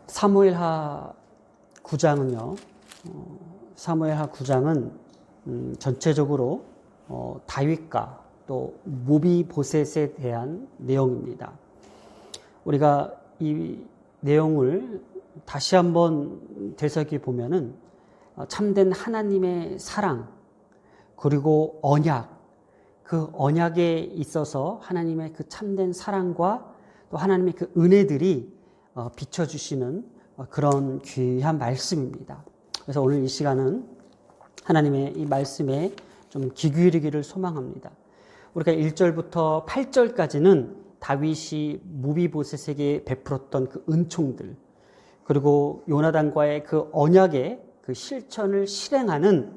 사무엘하 9장은요. 사무엘하 9장은 전체적으로 다윗과 또 모비보셋에 대한 내용입니다. 우리가 이 내용을 다시 한번 되새겨 보면은 참된 하나님의 사랑 그리고 언약, 그 언약에 있어서 하나님의 그 참된 사랑과 또 하나님의 그 은혜들이 비춰주시는 그런 귀한 말씀입니다. 그래서 오늘 이 시간은 하나님의 이 말씀에 좀 귀 기울이기를 소망합니다. 우리가 1절부터 8절까지는 다윗이 모비보셋에게 베풀었던 그 은총들, 그리고 요나단과의 그 언약의 그 실천을 실행하는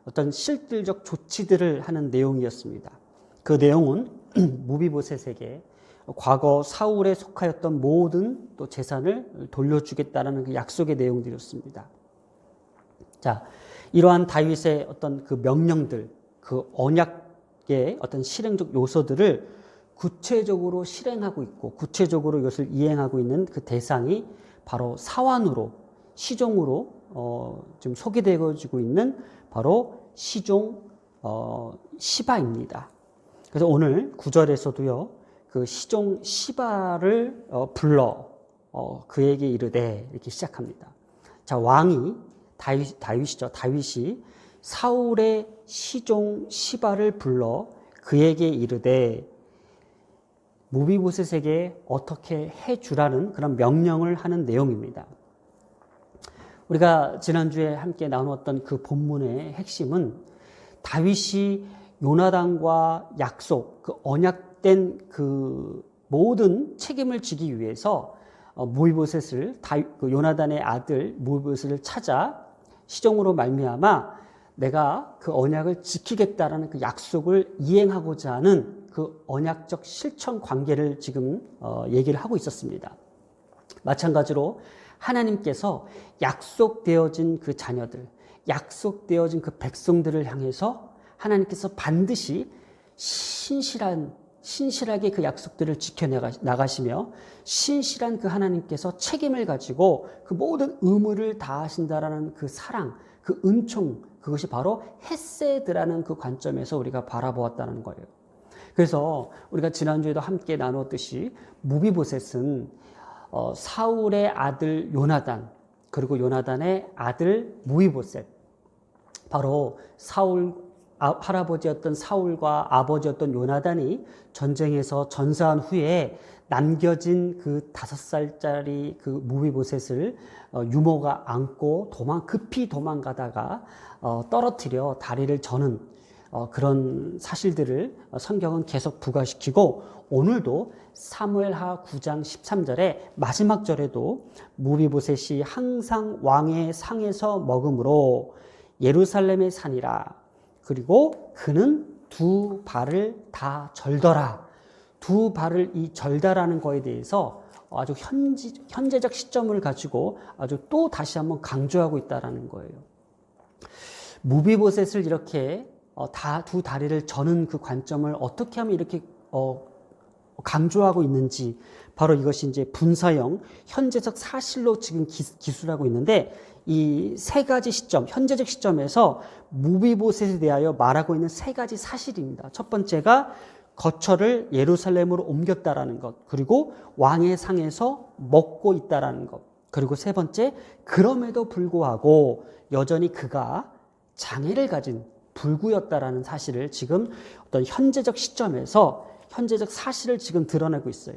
어떤 실질적 조치들을 하는 내용이었습니다. 그 내용은 모비보셋에게 과거 사울에 속하였던 모든 또 재산을 돌려주겠다라는 그 약속의 내용들이었습니다. 자, 이러한 다윗의 어떤 그 명령들, 그 언약의 어떤 실행적 요소들을 구체적으로 실행하고 있고 구체적으로 이것을 이행하고 있는 그 대상이 바로 사환으로, 시종으로 지금 소개되어지고 있는 바로 시종 시바입니다. 그래서 오늘 9절에서도요, 그 시종 시바를 불러 그에게 이르되 이렇게 시작합니다. 자, 왕이 다윗이죠. 다윗이 사울의 시종 시바를 불러 그에게 이르되 모비보셋에게 어떻게 해주라는 그런 명령을 하는 내용입니다. 우리가 지난주에 함께 나누었던 그 본문의 핵심은 다윗이 요나단과 약속, 그 언약된 그 모든 책임을 지기 위해서 모비보셋을 그 요나단의 아들 모비보셋을 찾아 시종으로 말미암아 내가 그 언약을 지키겠다라는 그 약속을 이행하고자 하는 그 언약적 실천 관계를 지금 얘기를 하고 있었습니다. 마찬가지로 하나님께서 약속되어진 그 자녀들, 약속되어진 그 백성들을 향해서 하나님께서 반드시 신실하게 그 약속들을 지켜나가시며 신실한 그 하나님께서 책임을 가지고 그 모든 의무를 다하신다라는 그 사랑, 그 은총, 그것이 바로 헤세드라는 그 관점에서 우리가 바라보았다는 거예요. 그래서 우리가 지난주에도 함께 나눴듯이 모비보셋은 사울의 아들 요나단, 그리고 요나단의 아들 모비보셋, 바로 사울 할아버지였던 사울과 아버지였던 요나단이 전쟁에서 전사한 후에 남겨진 그 5살짜리 그 모비보셋을 유모가 안고 급히 도망가다가 떨어뜨려 다리를 저는 그런 사실들을 성경은 계속 부각시키고, 오늘도 사무엘하 9장 13절에 마지막 절에도 모비보셋이 항상 왕의 상에서 먹음으로 예루살렘의 산이라, 그리고 그는 두 발을 다 절더라. 두 발을 이 절다라는 거에 대해서 아주 현재적 시점을 가지고 아주 또 다시 한번 강조하고 있다라는 거예요. 모비보셋을 이렇게 두 다리를 저는 그 관점을 어떻게 하면 이렇게 강조하고 있는지, 바로 이것이 이제 분사형 현재적 사실로 지금 기술하고 있는데, 이 세 가지 시점, 현재적 시점에서 모비보셋에 대하여 말하고 있는 세 가지 사실입니다. 첫 번째가 거처를 예루살렘으로 옮겼다라는 것, 그리고 왕의 상에서 먹고 있다라는 것, 그리고 세 번째, 그럼에도 불구하고 여전히 그가 장애를 가진 불구였다라는 사실을 지금 어떤 현재적 시점에서 현재적 사실을 지금 드러내고 있어요.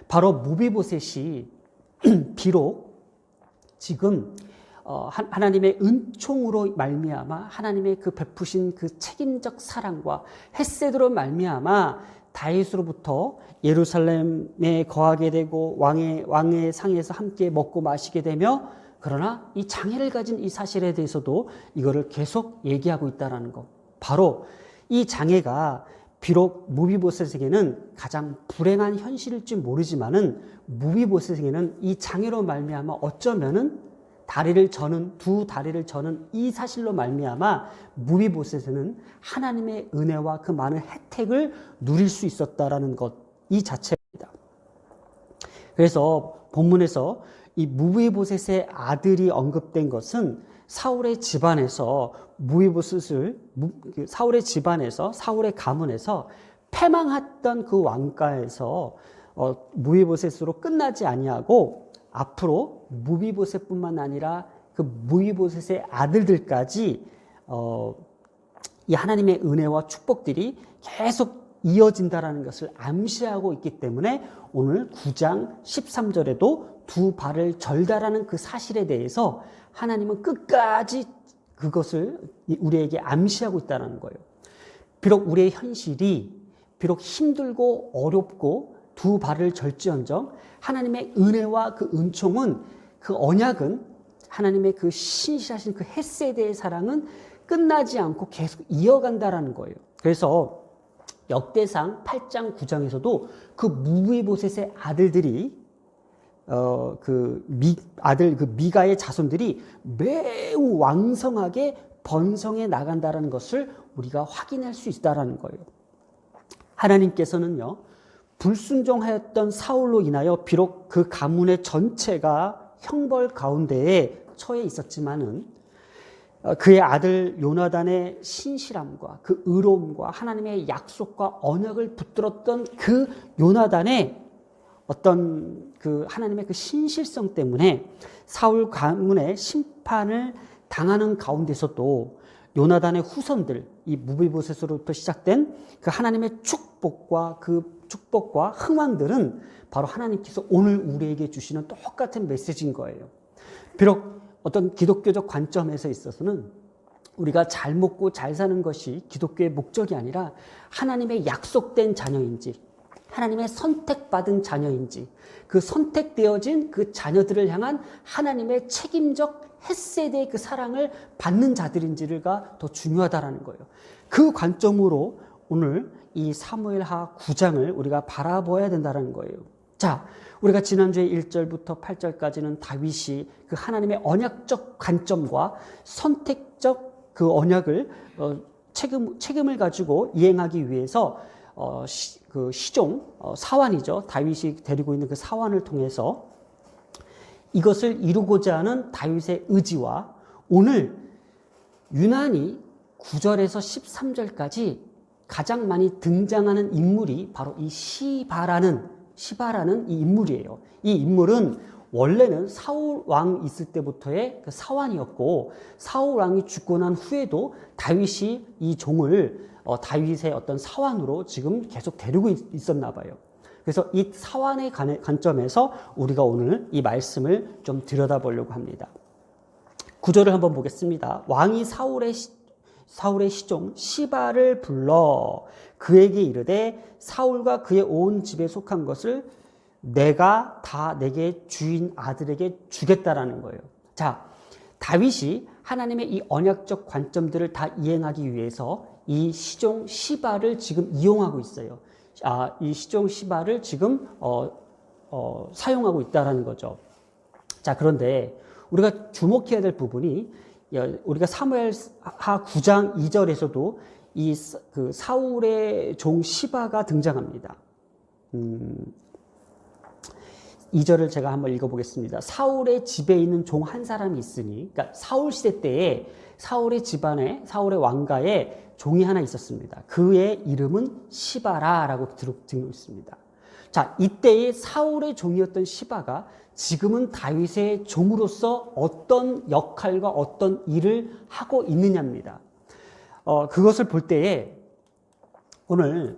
바로 모비보셋이 비록 지금 하나님의 은총으로 말미암아 하나님의 그 베푸신 그 책임적 사랑과 헤세드로 말미암아 다윗으로부터 예루살렘에 거하게 되고 왕의 상에서 함께 먹고 마시게 되며, 그러나 이 장애를 가진 이 사실에 대해서도 이거를 계속 얘기하고 있다는 것. 바로 이 장애가 비록 모비보셋에게는 가장 불행한 현실일지 모르지만은 모비보셋에게는 이 장애로 말미암아 어쩌면은 두 다리를 저는 이 사실로 말미암아 모비보셋은 하나님의 은혜와 그 많은 혜택을 누릴 수 있었다라는 것, 이 자체입니다. 그래서 본문에서 이 무비보셋의 아들이 언급된 것은 사울의 집안에서 사울의 집안에서 사울의 가문에서 패망했던 그 왕가에서 무비보셋으로 끝나지 아니하고 앞으로 무비보셋뿐만 아니라 그 무비보셋의 아들들까지 이 하나님의 은혜와 축복들이 계속 이어진다라는 것을 암시하고 있기 때문에 오늘 9장 13절에도 두 발을 절다라는 그 사실에 대해서 하나님은 끝까지 그것을 우리에게 암시하고 있다는 거예요. 비록 우리의 현실이 비록 힘들고 어렵고 두 발을 절지언정 하나님의 은혜와 그 은총은 그 언약은 하나님의 그 신실하신 그 헤세드의 사랑은 끝나지 않고 계속 이어간다라는 거예요. 그래서 역대상 8장 9장에서도 그 무비보셋의 아들들이 미가의 자손들이 매우 왕성하게 번성해 나간다라는 것을 우리가 확인할 수 있다라는 거예요. 하나님께서는요, 불순종하였던 사울로 인하여 비록 그 가문의 전체가 형벌 가운데에 처해 있었지만은 그의 아들 요나단의 신실함과 그 의로움과 하나님의 약속과 언약을 붙들었던 그 요나단의 어떤 그 하나님의 그 신실성 때문에 사울 가문의 심판을 당하는 가운데서도 요나단의 후손들, 이 무비보셋으로부터 시작된 그 하나님의 축복과 흥왕들은 바로 하나님께서 오늘 우리에게 주시는 똑같은 메시지인 거예요. 비록 어떤 기독교적 관점에서 있어서는 우리가 잘 먹고 잘 사는 것이 기독교의 목적이 아니라 하나님의 약속된 자녀인지 하나님의 선택받은 자녀인지 그 선택되어진 그 자녀들을 향한 하나님의 책임적 헤세드의 그 사랑을 받는 자들인지가 더 중요하다라는 거예요. 그 관점으로 오늘 이 사무엘하 9장을 우리가 바라봐야 된다는 거예요. 자, 우리가 지난주에 1절부터 8절까지는 다윗이 그 하나님의 언약적 관점과 선택적 그 언약을 책임을 가지고 이행하기 위해서 그 시종 사환이죠. 다윗이 데리고 있는 그 사환을 통해서 이것을 이루고자 하는 다윗의 의지와 오늘 유난히 9절에서 13절까지 가장 많이 등장하는 인물이 바로 이 시바라는 이 인물이에요. 이 인물은 원래는 사울 왕 있을 때부터의 그 사환이었고 사울 왕이 죽고 난 후에도 다윗이 이 종을 다윗의 어떤 사환으로 지금 계속 데리고 있었나 봐요. 그래서 이 사환의 관점에서 우리가 오늘 이 말씀을 좀 들여다보려고 합니다. 9절을 한번 보겠습니다. 왕이 사울의 시종 시바를 불러 그에게 이르되 사울과 그의 온 집에 속한 것을 내가 다 내게 주인 아들에게 주겠다라는 거예요. 자, 다윗이 하나님의 이 언약적 관점들을 다 이행하기 위해서 이 시종 시바를 지금 이용하고 있어요. 이 시종 시바를 지금 사용하고 있다라는 거죠. 자, 그런데 우리가 주목해야 될 부분이 우리가 사무엘하 9장 2절에서도 이 그 사울의 종 시바가 등장합니다. 2절을 제가 한번 읽어보겠습니다. 사울의 집에 있는 종 한 사람이 있으니, 그러니까 사울 시대 때에 사울의 집안에 사울의 왕가에 종이 하나 있었습니다. 그의 이름은 시바라라고 들고 있습니다. 자, 이때의 사울의 종이었던 시바가 지금은 다윗의 종으로서 어떤 역할과 어떤 일을 하고 있느냐입니다. 그것을 볼 때에 오늘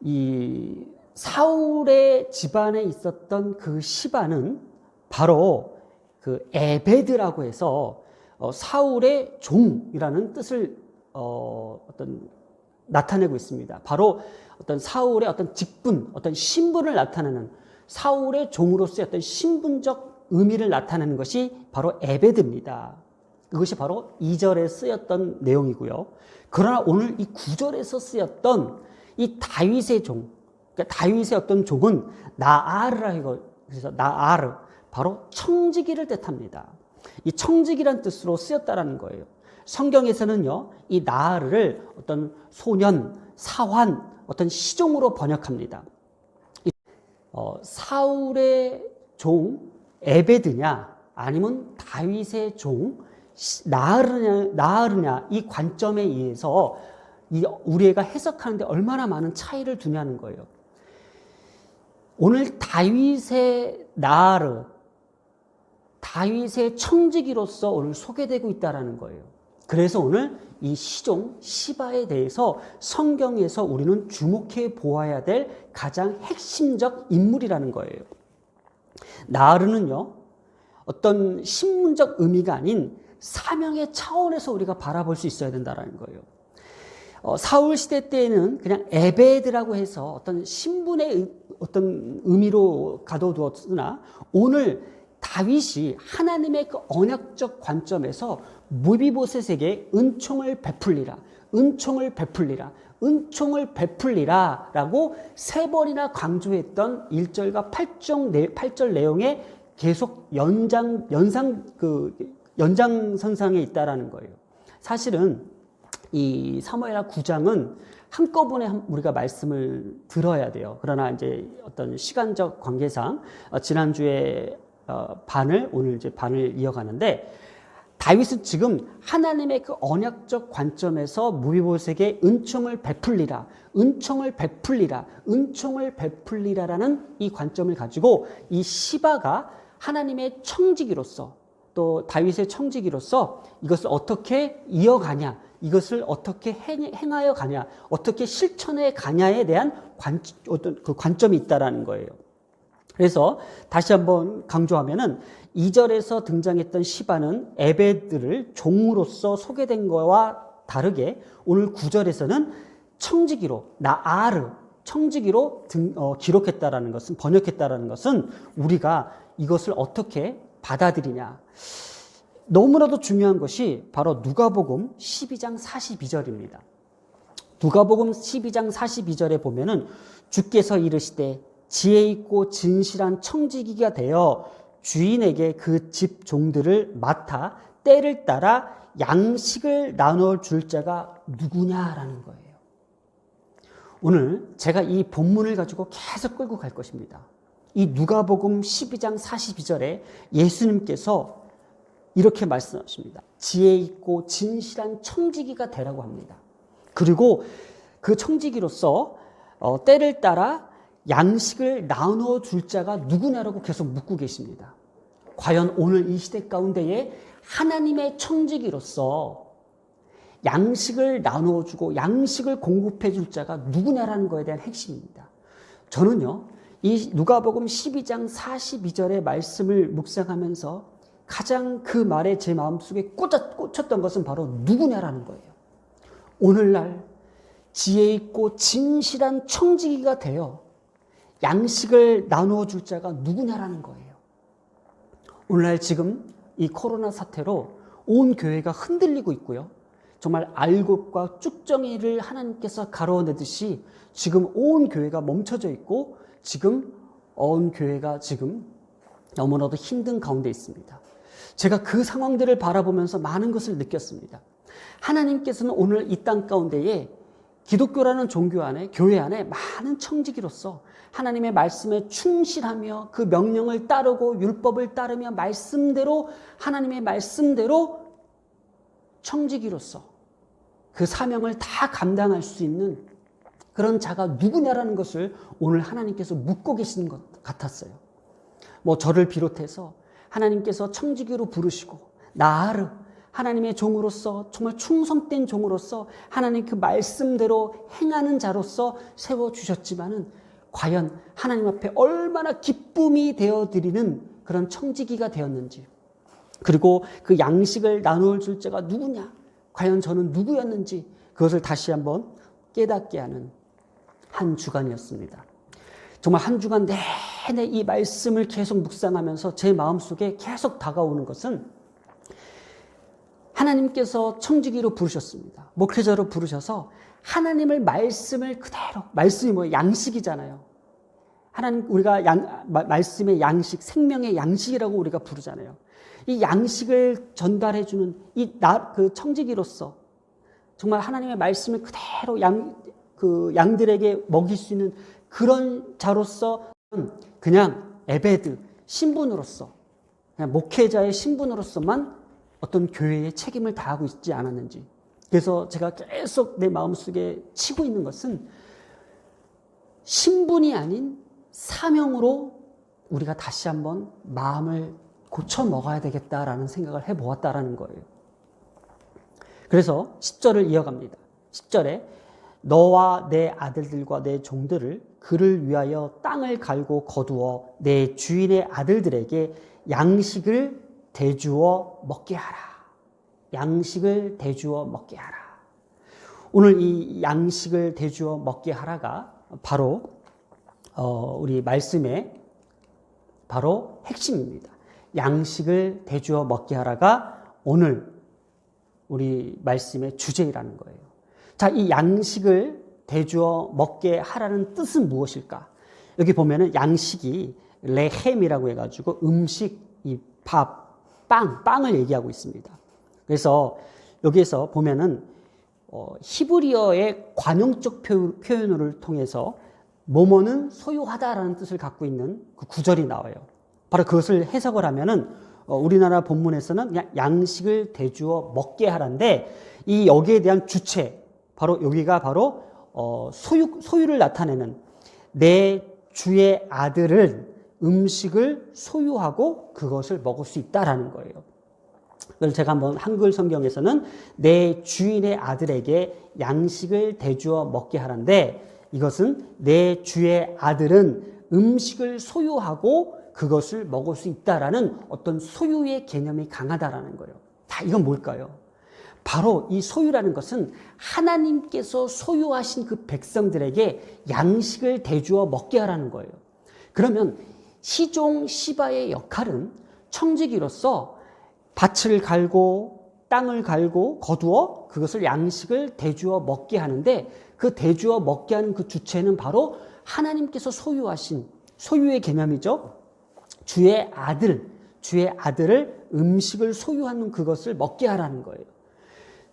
이 사울의 집안에 있었던 그 시바는 바로 그 에베드라고 해서 사울의 종이라는 뜻을 나타내고 있습니다. 바로 어떤 사울의 어떤 직분, 어떤 신분을 나타내는 사울의 종으로서의 어떤 신분적 의미를 나타내는 것이 바로 에베드입니다. 그것이 바로 2절에 쓰였던 내용이고요. 그러나 오늘 이 9절에서 쓰였던 이 다윗의 종, 그러니까 다윗의 어떤 종은 나아르라, 그래서 나아르, 바로 청지기를 뜻합니다. 이 청지기란 뜻으로 쓰였다라는 거예요. 성경에서는요, 이 나아르를 어떤 소년, 사환, 어떤 시종으로 번역합니다. 사울의 종 에베드냐 아니면 다윗의 종 나으르냐 이 관점에 의해서 우리가 해석하는데 얼마나 많은 차이를 두냐는 거예요. 오늘 다윗의 다윗의 청지기로서 오늘 소개되고 있다는 거예요. 그래서 오늘 이 시종 시바에 대해서 성경에서 우리는 주목해 보아야 될 가장 핵심적 인물이라는 거예요. 나으르는요, 어떤 신문적 의미가 아닌 사명의 차원에서 우리가 바라볼 수 있어야 된다는 거예요. 사울 시대 때에는 그냥 에베드라고 해서 어떤 신분의 어떤 의미로 가둬두었으나 오늘 다윗이 하나님의 그 언약적 관점에서 무비보셋에게 은총을 베풀리라, 은총을 베풀리라, 은총을 베풀리라 라고 3번이나 강조했던 1절과 8절 내용에 계속 연장선상에 있다라는 거예요. 사실은 이 사무엘하 9장은 한꺼번에 우리가 말씀을 들어야 돼요. 그러나 이제 어떤 시간적 관계상 지난주에 반을 오늘 이제 반을 이어가는데 다윗은 지금 하나님의 그 언약적 관점에서 무비보셋에게 은총을 베풀리라, 은총을 베풀리라, 은총을 베풀리라라는 이 관점을 가지고 이 시바가 하나님의 청지기로서 또 다윗의 청지기로서 이것을 어떻게 이어가냐, 이것을 어떻게 행하여 가냐, 어떻게 실천해 가냐에 대한 어떤 그 관점이 있다라는 거예요. 그래서 다시 한번 강조하면은 2절에서 등장했던 시바는 에베드를 종으로서 소개된 거와 다르게 오늘 9절에서는 청지기로 청지기로 기록했다라는 것은 번역했다라는 것은 우리가 이것을 어떻게 받아들이냐. 너무나도 중요한 것이 바로 누가복음 12장 42절입니다. 누가복음 12장 42절에 보면은 주께서 이르시되 지혜 있고 진실한 청지기가 되어 주인에게 그 집 종들을 맡아 때를 따라 양식을 나눠 줄 자가 누구냐라는 거예요. 오늘 제가 이 본문을 가지고 계속 끌고 갈 것입니다. 이 누가복음 12장 42절에 예수님께서 이렇게 말씀하십니다. 지혜 있고 진실한 청지기가 되라고 합니다. 그리고 그 청지기로서 때를 따라 양식을 나누어 줄 자가 누구냐라고 계속 묻고 계십니다. 과연 오늘 이 시대 가운데에 하나님의 청지기로서 양식을 나누어 주고 양식을 공급해 줄 자가 누구냐라는 것에 대한 핵심입니다. 저는요, 이 누가복음 12장 42절의 말씀을 묵상하면서 가장 그 말에 제 마음속에 꽂혔던 것은 바로 누구냐라는 거예요. 오늘날 지혜 있고 진실한 청지기가 되어 양식을 나누어 줄 자가 누구냐라는 거예요. 오늘날 지금 이 코로나 사태로 온 교회가 흔들리고 있고요. 정말 알곡과 쭉정이를 하나님께서 가로내듯이 지금 온 교회가 멈춰져 있고 지금 온 교회가 지금 너무나도 힘든 가운데 있습니다. 제가 그 상황들을 바라보면서 많은 것을 느꼈습니다. 하나님께서는 오늘 이 땅 가운데에 기독교라는 종교 안에, 교회 안에 많은 청지기로서 하나님의 말씀에 충실하며 그 명령을 따르고 율법을 따르며 말씀대로, 하나님의 말씀대로 청지기로서 그 사명을 다 감당할 수 있는 그런 자가 누구냐라는 것을 오늘 하나님께서 묻고 계시는 것 같았어요. 저를 비롯해서 하나님께서 청지기로 부르시고 나를 하나님의 종으로서 정말 충성된 종으로서 하나님 그 말씀대로 행하는 자로서 세워주셨지만은 과연 하나님 앞에 얼마나 기쁨이 되어드리는 그런 청지기가 되었는지, 그리고 그 양식을 나누어 줄 자가 누구냐, 과연 저는 누구였는지 그것을 다시 한번 깨닫게 하는 한 주간이었습니다. 정말 한 주간 내내 이 말씀을 계속 묵상하면서 제 마음속에 계속 다가오는 것은 하나님께서 청지기로 부르셨습니다. 목회자로 부르셔서 하나님을 말씀을 그대로, 말씀이 뭐예요? 양식이잖아요. 하나님, 우리가 말씀의 양식, 생명의 양식이라고 우리가 부르잖아요. 이 양식을 전달해주는 그 청지기로서 정말 하나님의 말씀을 그대로 양들에게 먹일 수 있는 그런 자로서 그냥 에베드, 신분으로서, 그냥 목회자의 신분으로서만 어떤 교회의 책임을 다하고 있지 않았는지. 그래서 제가 계속 내 마음속에 치고 있는 것은 신분이 아닌 사명으로 우리가 다시 한번 마음을 고쳐 먹어야 되겠다라는 생각을 해보았다라는 거예요. 그래서 10절을 이어갑니다. 10절에 너와 내 아들들과 내 종들을 그를 위하여 땅을 갈고 거두어 내 주인의 아들들에게 양식을 대주어 먹게 하라. 양식을 대주어 먹게 하라. 오늘 이 양식을 대주어 먹게 하라가 바로 우리 말씀의 바로 핵심입니다. 양식을 대주어 먹게 하라가 오늘 우리 말씀의 주제라는 거예요. 자, 이 양식을 대주어 먹게 하라는 뜻은 무엇일까? 여기 보면은 양식이 레헴이라고 해가지고 음식, 이 밥, 빵을 얘기하고 있습니다. 그래서 여기에서 보면은 히브리어의 관용적 표현을 통해서 뭐뭐는 소유하다라는 뜻을 갖고 있는 그 구절이 나와요. 바로 그것을 해석을 하면은 우리나라 본문에서는 그냥 양식을 대주어 먹게 하라인데 이 여기에 대한 주체, 바로 여기가 바로 소유를 나타내는 내 주의 아들을 음식을 소유하고 그것을 먹을 수 있다라는 거예요. 그래서 제가 한번 한글 성경에서는 내 주인의 아들에게 양식을 대주어 먹게 하라인데 이것은 내 주의 아들은 음식을 소유하고 그것을 먹을 수 있다라는 어떤 소유의 개념이 강하다라는 거예요. 자, 이건 뭘까요? 바로 이 소유라는 것은 하나님께서 소유하신 그 백성들에게 양식을 대주어 먹게 하라는 거예요. 그러면 시종 시바의 역할은 청지기로서 밭을 갈고 땅을 갈고 거두어 그것을 양식을 대주어 먹게 하는데 그 대주어 먹게 하는 그 주체는 바로 하나님께서 소유하신 소유의 개념이죠. 주의 아들을 음식을 소유하는 그것을 먹게 하라는 거예요.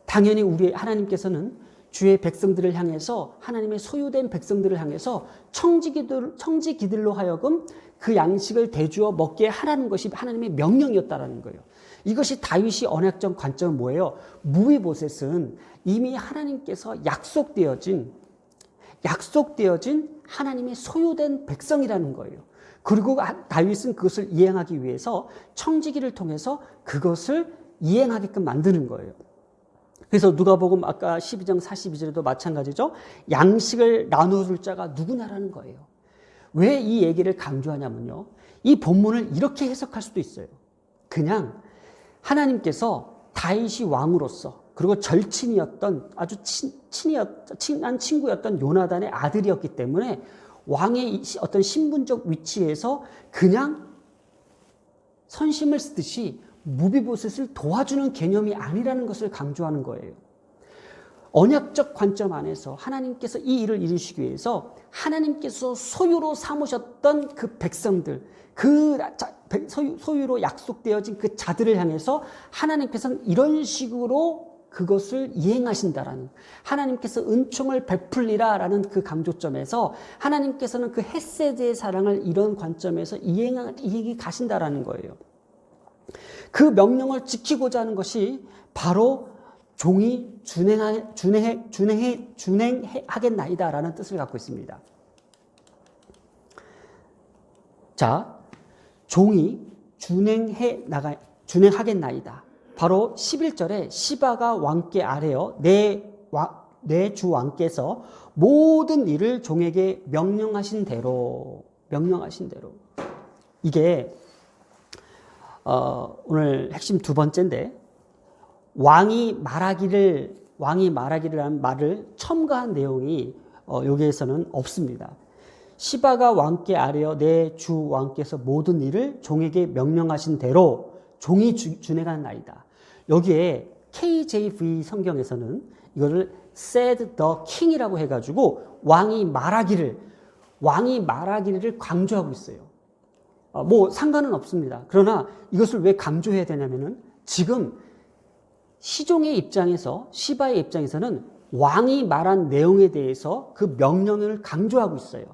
당연히 우리 하나님께서는 주의 백성들을 향해서 하나님의 소유된 백성들을 향해서 청지기들로 하여금 그 양식을 대주어 먹게 하라는 것이 하나님의 명령이었다라는 거예요. 이것이 다윗이 언약적 관점은 뭐예요? 무비보셋은 이미 하나님께서 약속되어진 하나님의 소유된 백성이라는 거예요. 그리고 다윗은 그것을 이행하기 위해서 청지기를 통해서 그것을 이행하게끔 만드는 거예요. 그래서 누가복음 아까 12장 42절에도 마찬가지죠. 양식을 나눠줄 자가 누구냐라는 거예요. 왜 이 얘기를 강조하냐면요. 이 본문을 이렇게 해석할 수도 있어요. 그냥 하나님께서 다윗이 왕으로서 그리고 절친이었던 아주 친한 친구였던 요나단의 아들이었기 때문에 왕의 어떤 신분적 위치에서 그냥 선심을 쓰듯이 무비보셋을 도와주는 개념이 아니라는 것을 강조하는 거예요. 언약적 관점 안에서 하나님께서 이 일을 이루시기 위해서 하나님께서 소유로 삼으셨던 그 백성들, 그 소유로 약속되어진 그 자들을 향해서 하나님께서는 이런 식으로 그것을 이행하신다라는, 하나님께서 은총을 베풀리라라는 그 강조점에서 하나님께서는 그 헤세드의 사랑을 이런 관점에서 이행이 가신다라는 거예요. 그 명령을 지키고자 하는 것이 바로 종이 준행하겠나이다라는 뜻을 갖고 있습니다. 자, 종이 준행하겠나이다. 바로 11절에 시바가 왕께 아뢰어 내 주 왕께서 모든 일을 종에게 명령하신 대로 이게 오늘 핵심 두 번째인데 왕이 말하기를 하는 말을 첨가한 내용이 여기에서는 없습니다. 시바가 왕께 아뢰어 내 주 왕께서 모든 일을 종에게 명령하신 대로 종이 준행하나이다. 여기에 KJV 성경에서는 이거를 said the king이라고 해가지고 왕이 말하기를 강조하고 있어요. 뭐 상관은 없습니다. 그러나 이것을 왜 강조해야 되냐면은 지금 시종의 입장에서 시바의 입장에서는 왕이 말한 내용에 대해서 그 명령을 강조하고 있어요.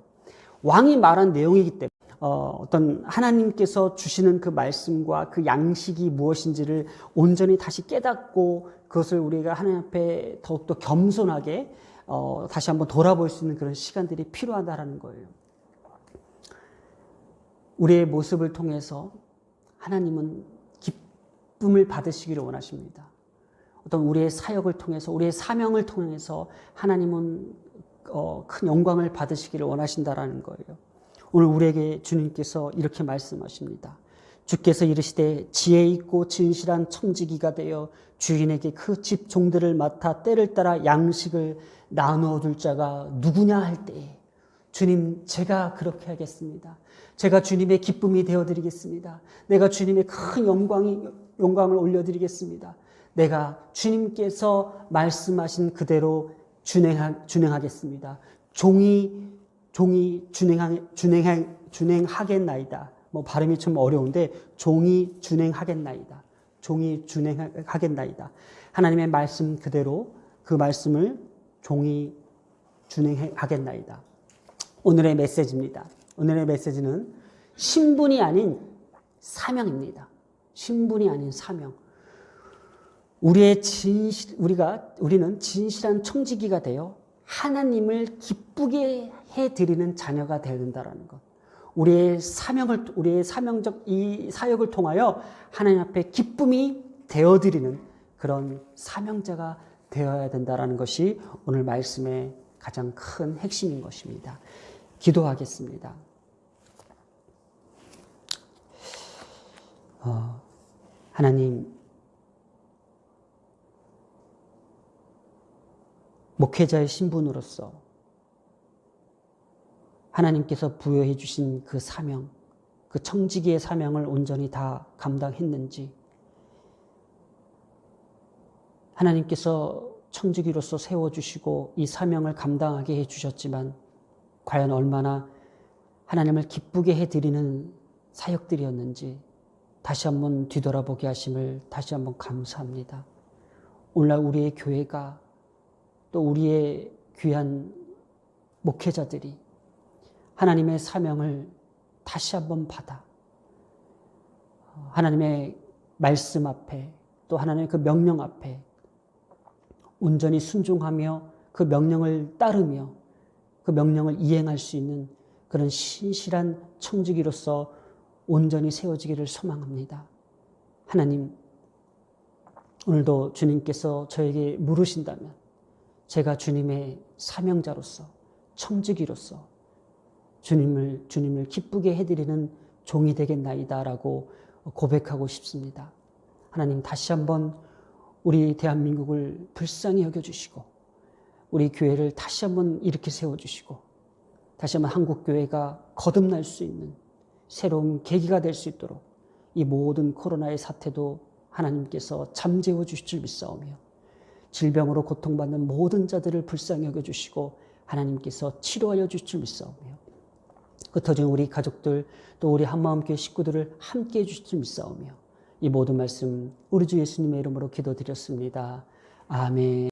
왕이 말한 내용이기 때문에 어떤 하나님께서 주시는 그 말씀과 그 양식이 무엇인지를 온전히 다시 깨닫고 그것을 우리가 하나님 앞에 더욱더 겸손하게 다시 한번 돌아볼 수 있는 그런 시간들이 필요하다라는 거예요. 우리의 모습을 통해서 하나님은 기쁨을 받으시기를 원하십니다. 어떤 우리의 사역을 통해서 우리의 사명을 통해서 하나님은 큰 영광을 받으시기를 원하신다라는 거예요. 오늘 우리에게 주님께서 이렇게 말씀하십니다. 주께서 이르시되 지혜 있고 진실한 청지기가 되어 주인에게 그 집 종들을 맡아 때를 따라 양식을 나누어 둘 자가 누구냐 할 때에 주님, 제가 그렇게 하겠습니다. 제가 주님의 기쁨이 되어드리겠습니다. 내가 주님의 큰 영광을 올려드리겠습니다. 내가 주님께서 말씀하신 그대로 준행하겠습니다. 종이 준행하겠나이다. 발음이 좀 어려운데 종이 준행하겠나이다. 종이 준행하겠나이다. 하나님의 말씀 그대로 그 말씀을 종이 준행하겠나이다. 오늘의 메시지입니다. 오늘의 메시지는 신분이 아닌 사명입니다. 신분이 아닌 사명. 우리는 진실한 청지기가 되어 하나님을 기쁘게 해드리는 자녀가 되어야 된다는 것. 우리의 사명적 이 사역을 통하여 하나님 앞에 기쁨이 되어드리는 그런 사명자가 되어야 된다는 것이 오늘 말씀의 가장 큰 핵심인 것입니다. 기도하겠습니다. 하나님, 목회자의 신분으로서 하나님께서 부여해 주신 그 사명, 그 청지기의 사명을 온전히 다 감당했는지, 하나님께서 청지기로서 세워주시고 이 사명을 감당하게 해주셨지만 과연 얼마나 하나님을 기쁘게 해드리는 사역들이었는지 다시 한번 뒤돌아보게 하심을 다시 한번 감사합니다. 오늘날 우리의 교회가 또 우리의 귀한 목회자들이 하나님의 사명을 다시 한번 받아 하나님의 말씀 앞에 또 하나님의 그 명령 앞에 온전히 순종하며 그 명령을 따르며 그 명령을 이행할 수 있는 그런 신실한 청지기로서 온전히 세워지기를 소망합니다. 하나님, 오늘도 주님께서 저에게 물으신다면 제가 주님의 사명자로서 청지기로서 주님을 기쁘게 해드리는 종이 되겠나이다라고 고백하고 싶습니다. 하나님, 다시 한번 우리 대한민국을 불쌍히 여겨주시고 우리 교회를 다시 한번 일으켜 세워주시고 다시 한번 한국교회가 거듭날 수 있는 새로운 계기가 될 수 있도록 이 모든 코로나의 사태도 하나님께서 잠재워 주실 줄 믿사오며 질병으로 고통받는 모든 자들을 불쌍히 여겨주시고 하나님께서 치료하여 주실 줄 믿사오며 흩어진 우리 가족들 또 우리 한마음교회 식구들을 함께해 주실 줄 믿사오며 이 모든 말씀 우리 주 예수님의 이름으로 기도드렸습니다. 아멘.